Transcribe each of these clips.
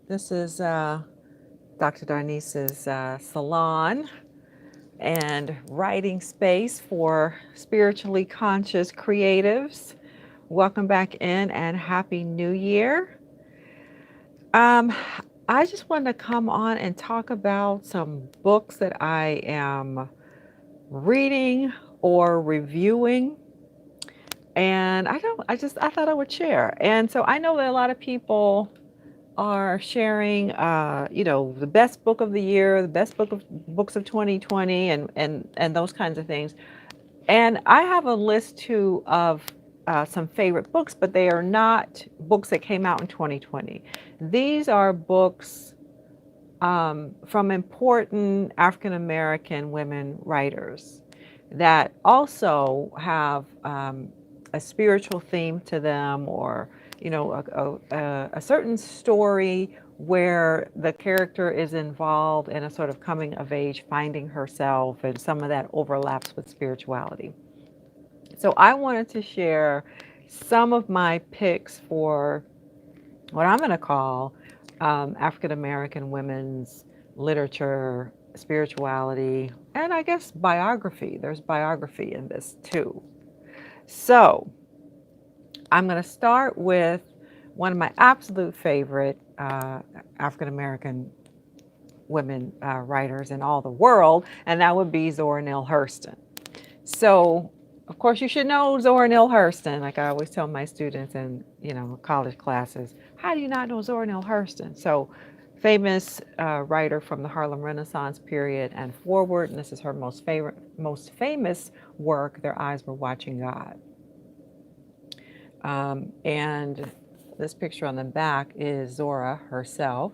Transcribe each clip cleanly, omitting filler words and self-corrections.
This is DrDarnise's Salon and writing space for spiritually conscious creatives. Welcome back in and Happy New Year. Um, I just wanted to come on and talk about some books that I am reading or reviewing. And I thought I would share. And so I know that a lot of people are sharing, the best book of the year, the best books of 2020, and those kinds of things. And I have a list too of some favorite books, but they are not books that came out in 2020. These are books from important African American women writers that also have a spiritual theme to them, or a certain story where the character is involved in a sort of coming of age, finding herself, and some of that overlaps with spirituality. So I wanted to share some of my picks for what I'm going to call African American women's literature, spirituality, and I guess biography. There's biography in this too. So I'm going to start with one of my absolute favorite African American women writers in all the world, and that would be Zora Neale Hurston. So, of course, you should know Zora Neale Hurston. Like I always tell my students in college classes, how do you not know Zora Neale Hurston? So, famous writer from the Harlem Renaissance period and forward, and this is her most famous work. Their eyes were watching God. And this picture on the back is Zora herself.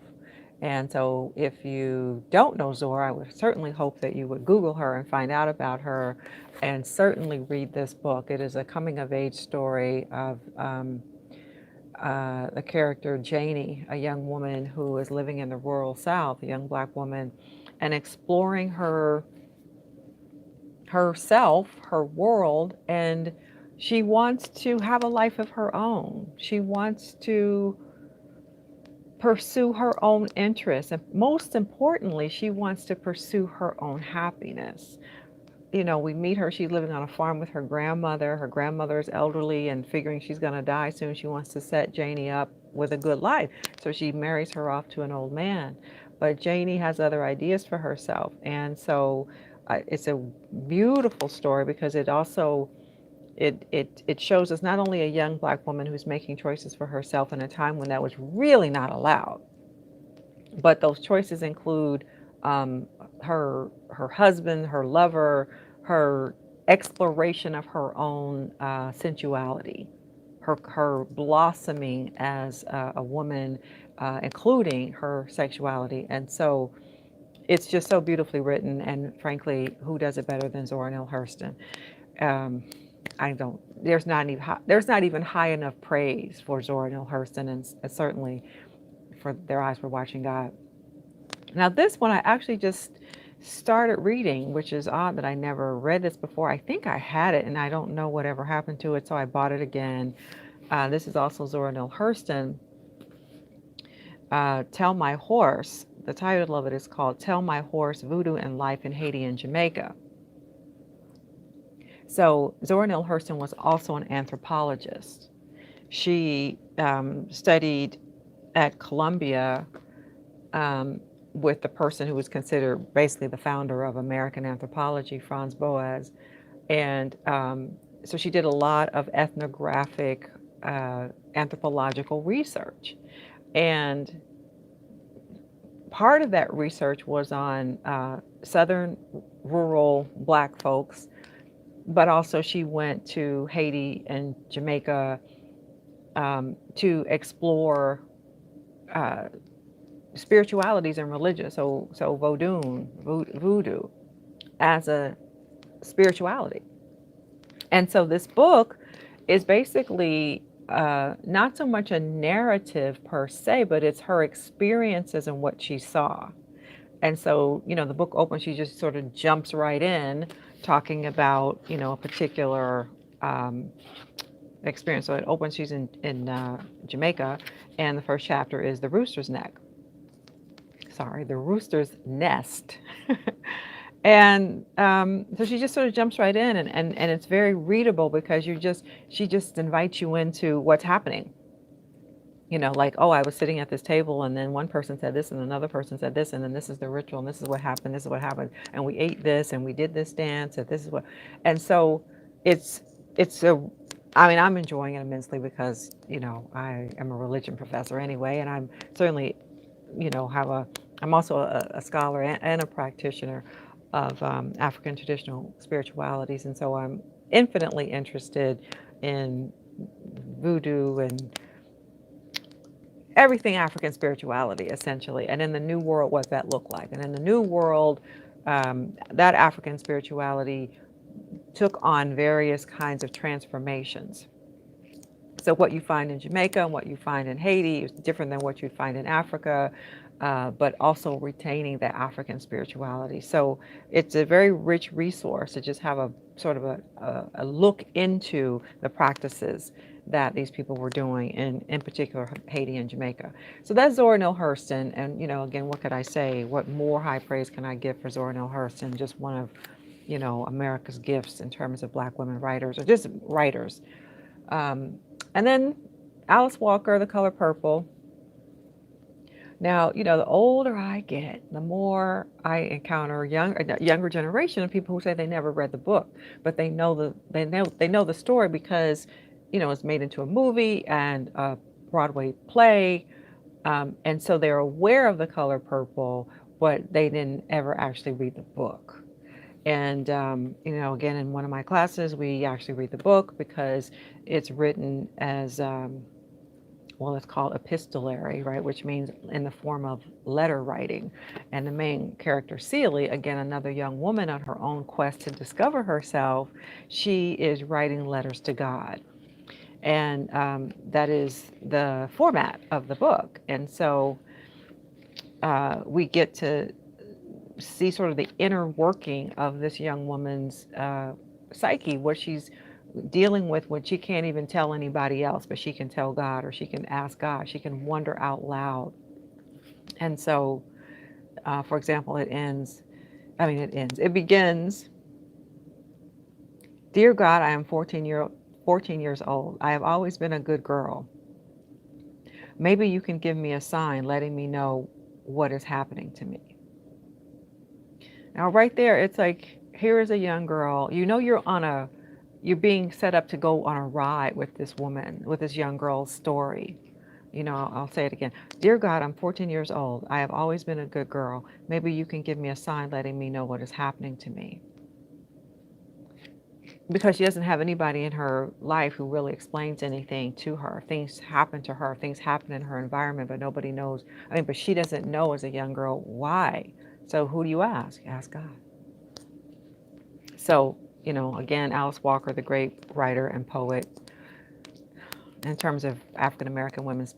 And so, if you don't know Zora, I would certainly hope that you would Google her and find out about her, and certainly read this book. It is a coming of age story of the character Janie, a young woman who is living in the rural South, a young Black woman, and exploring herself, her world, and she wants to have a life of her own. She wants to pursue her own interests. And most importantly, she wants to pursue her own happiness. We meet her, she's living on a farm with her grandmother. Her grandmother is elderly and figuring she's going to die soon. She wants to set Janie up with a good life. So she marries her off to an old man. But Janie has other ideas for herself. And so it's a beautiful story because it shows us not only a young Black woman who's making choices for herself in a time when that was really not allowed, but those choices include her husband, her lover, her exploration of her own sensuality, her blossoming as a woman, including her sexuality. And so it's just so beautifully written. And frankly, who does it better than Zora Neale Hurston? Um, I don't. There's not even high enough praise for Zora Neale Hurston, and certainly for Their Eyes Were Watching God. Now, this one I actually just started reading, which is odd that I never read this before. I think I had it, and I don't know whatever happened to it, so I bought it again. This is also Zora Neale Hurston. Tell My Horse. The title of it is called Tell My Horse: Voodoo and Life in Haiti and Jamaica. So Zora Neale Hurston was also an anthropologist. She studied at Columbia with the person who was considered basically the founder of American anthropology, Franz Boas. And so she did a lot of ethnographic anthropological research. And part of that research was on Southern rural Black folks, but also she went to Haiti and Jamaica to explore spiritualities and religion. So voodoo as a spirituality. And so this book is basically not so much a narrative per se, but it's her experiences and what she saw. And so, the book opens, she just sort of jumps right in talking about, a particular experience. So it opens, she's in Jamaica, and the first chapter is the rooster's neck. sorry, the rooster's nest. And so she just sort of jumps right in, and it's very readable because she just invites you into what's happening. Like, oh, I was sitting at this table, and then one person said this, and another person said this, and then this is the ritual, and this is what happened, this is what happened, and we ate this, and we did this dance, and this is what, and so it's it's a, I mean, I'm enjoying it immensely because I am a religion professor anyway, and I'm certainly, have I'm also a scholar and a practitioner of African traditional spiritualities, and so I'm infinitely interested in voodoo and everything African spirituality, essentially. And in the New World, what that looked like. And in the New World, that African spirituality took on various kinds of transformations. So what you find in Jamaica and what you find in Haiti is different than what you find in Africa, but also retaining the African spirituality. So it's a very rich resource to just have a sort of a look into the practices that these people were doing in particular Haiti and Jamaica. So that's Zora Neale Hurston. And, again, what could I say? What more high praise can I give for Zora Neale Hurston? Just one of, America's gifts in terms of Black women writers or just writers. And then Alice Walker, The Color Purple. Now, the older I get, the more I encounter a younger generation of people who say they never read the book, but they know the story because, it's made into a movie and a Broadway play, and so they're aware of The Color Purple, but they didn't ever actually read the book. And, again, in one of my classes, we actually read the book because it's written as, well, it's called epistolary, right? Which means in the form of letter writing. And the main character, Celie, again, another young woman on her own quest to discover herself, she is writing letters to God. And that is the format of the book. And so we get to see sort of the inner working of this young woman's psyche, what she's dealing with when she can't even tell anybody else, but she can tell God, or she can ask God, she can wonder out loud. And so, for example, it begins, "Dear God, I am 14 years old. I have always been a good girl. Maybe you can give me a sign letting me know what is happening to me." Now, right there, it's like, here is a young girl. You're being set up to go on a ride with this woman, with this young girl's story. I'll say it again. "Dear God, I'm 14 years old. I have always been a good girl. Maybe you can give me a sign letting me know what is happening to me." Because she doesn't have anybody in her life who really explains anything to her. Things happen to her, things happen in her environment, but nobody knows. But she doesn't know as a young girl why. So who do you ask? Ask God. So, again, Alice Walker, the great writer and poet, in terms of African American women's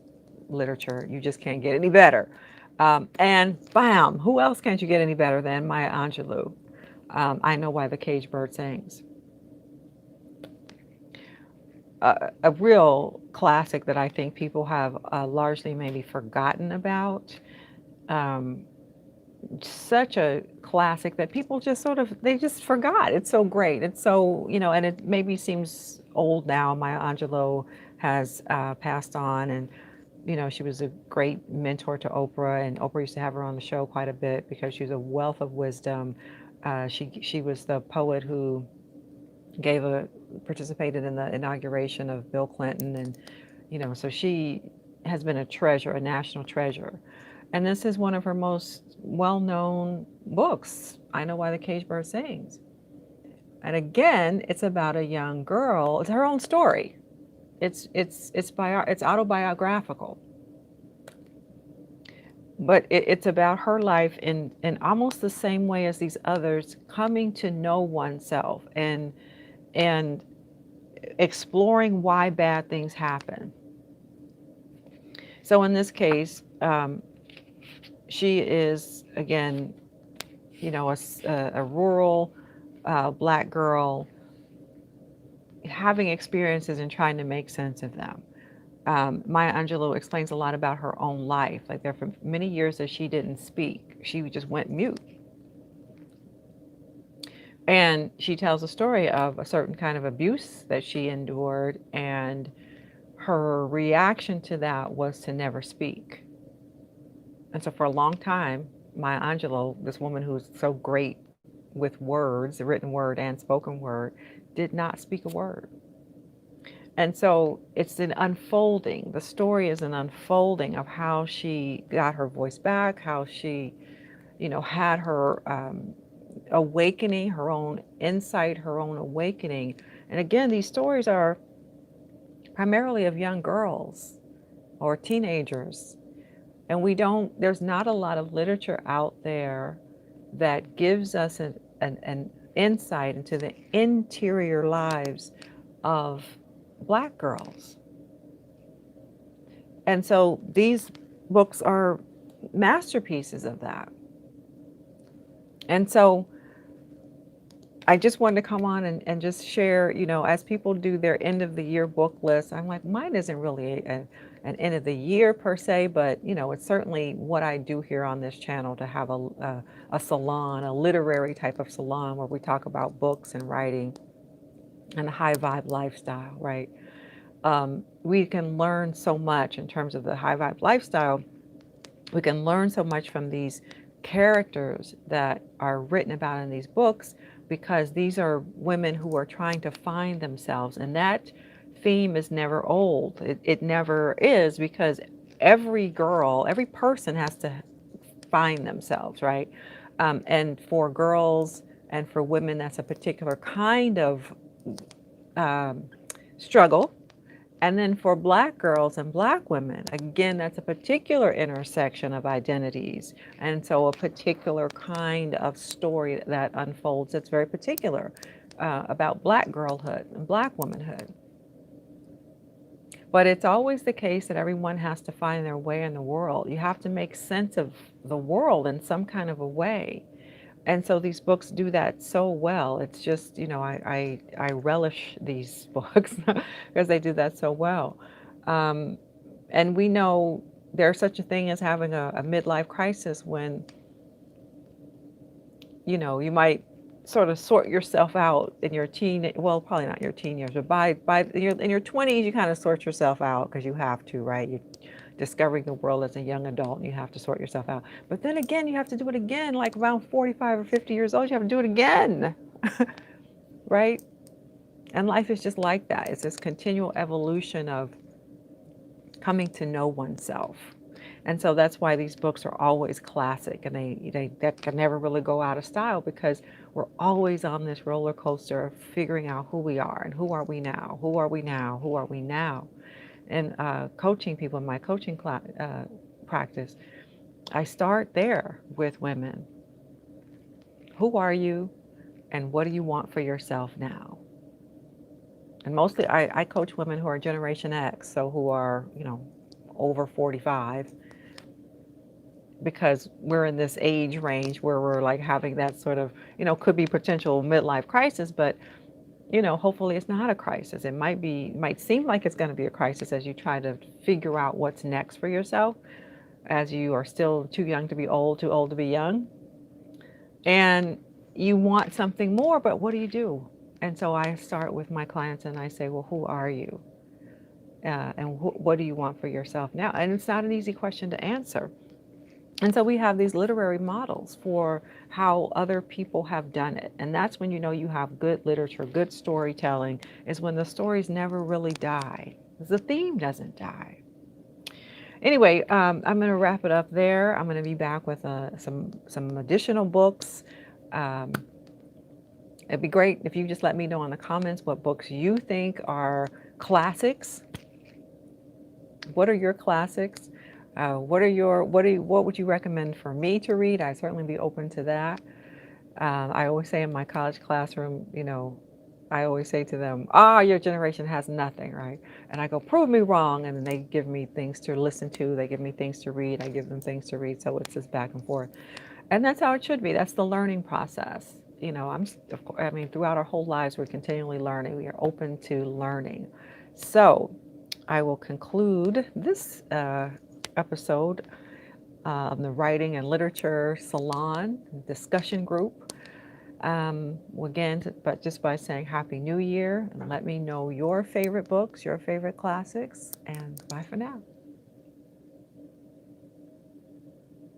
literature, you just can't get any better. And bam, who else can't you get any better than Maya Angelou? I Know Why the Caged Bird Sings. A real classic that I think people have largely maybe forgotten about. Such a classic that people they just forgot. It's so great. It's so, and it maybe seems old now. Maya Angelou has passed on, and, she was a great mentor to Oprah, and Oprah used to have her on the show quite a bit because she was a wealth of wisdom. She was the poet who participated in the inauguration of Bill Clinton, and, so she has been a treasure, a national treasure. And this is one of her most well-known books, I Know Why the Caged Bird Sings. And again, it's about a young girl. It's her own story. It's autobiographical. But it's about her life in almost the same way as these others, coming to know oneself and exploring why bad things happen. So in this case, she is, again, a rural Black girl having experiences and trying to make sense of them. Maya Angelou explains a lot about her own life. Like there for many years that she didn't speak, she just went mute. And she tells a story of a certain kind of abuse that she endured, and her reaction to that was to never speak. And so for a long time, Maya Angelou, this woman who's so great with words, the written word and spoken word, did not speak a word. And so it's an unfolding. The story is an unfolding of how she got her voice back, how she, had her awakening, her own insight, her own awakening. And again, these stories are primarily of young girls or teenagers. And there's not a lot of literature out there that gives us an insight into the interior lives of Black girls. And so these books are masterpieces of that. And so I just wanted to come on and just share, as people do their end of the year book list, I'm like, mine isn't really an end of the year per se, but it's certainly what I do here on this channel to have a salon, a literary type of salon where we talk about books and writing and the high vibe lifestyle, right? We can learn so much in terms of the high vibe lifestyle. We can learn so much from these characters that are written about in these books, because these are women who are trying to find themselves. And that theme is never old. It never is, because every girl, every person has to find themselves, right? And for girls and for women, that's a particular kind of struggle. And then for Black girls and Black women, again, that's a particular intersection of identities. And so a particular kind of story that unfolds that's very particular about Black girlhood and Black womanhood. But it's always the case that everyone has to find their way in the world. You have to make sense of the world in some kind of a way. And so these books do that so well. It's just, I relish these books because they do that so well. Um, and we know there's such a thing as having a midlife crisis when, you might sort of sort yourself out in your well, probably not your teen years, but in your 20s, you kind of sort yourself out because you have to, right? You're discovering the world as a young adult, and you have to sort yourself out. But then again, you have to do it again, like around 45 or 50 years old, you have to do it again, right? And life is just like that. It's this continual evolution of coming to know oneself. And so that's why these books are always classic, and they can never really go out of style, because we're always on this roller coaster of figuring out who we are and who are we now, who are we now, who are we now. And coaching people in my coaching practice, I start there with women. Who are you, and what do you want for yourself now? And mostly I coach women who are Generation X, so who are, over 45, because we're in this age range where we're like having that sort of, could be potential midlife crisis, but hopefully it's not a crisis. It might seem like it's going to be a crisis as you try to figure out what's next for yourself, as you are still too young to be old, too old to be young. And you want something more, but what do you do? And so I start with my clients and I say, well, who are you? And what do you want for yourself now? And it's not an easy question to answer. And so we have these literary models for how other people have done it. And that's when you have good literature, good storytelling, is when the stories never really die. The theme doesn't die. Anyway, I'm going to wrap it up there. I'm going to be back with some additional books. It'd be great if you just let me know in the comments what books you think are classics. What are your classics? What would you recommend for me to read? I'd certainly be open to that. I always say in my college classroom, I always say to them, your generation has nothing, right? And I go, prove me wrong. And then they give me things to listen to. They give me things to read. I give them things to read. So it's just back and forth. And that's how it should be. That's the learning process. Throughout our whole lives, we're continually learning. We are open to learning. So I will conclude this episode of the Writing and Literature Salon discussion group. Again, but just by saying Happy New Year, and let me know your favorite books, your favorite classics, and bye for now.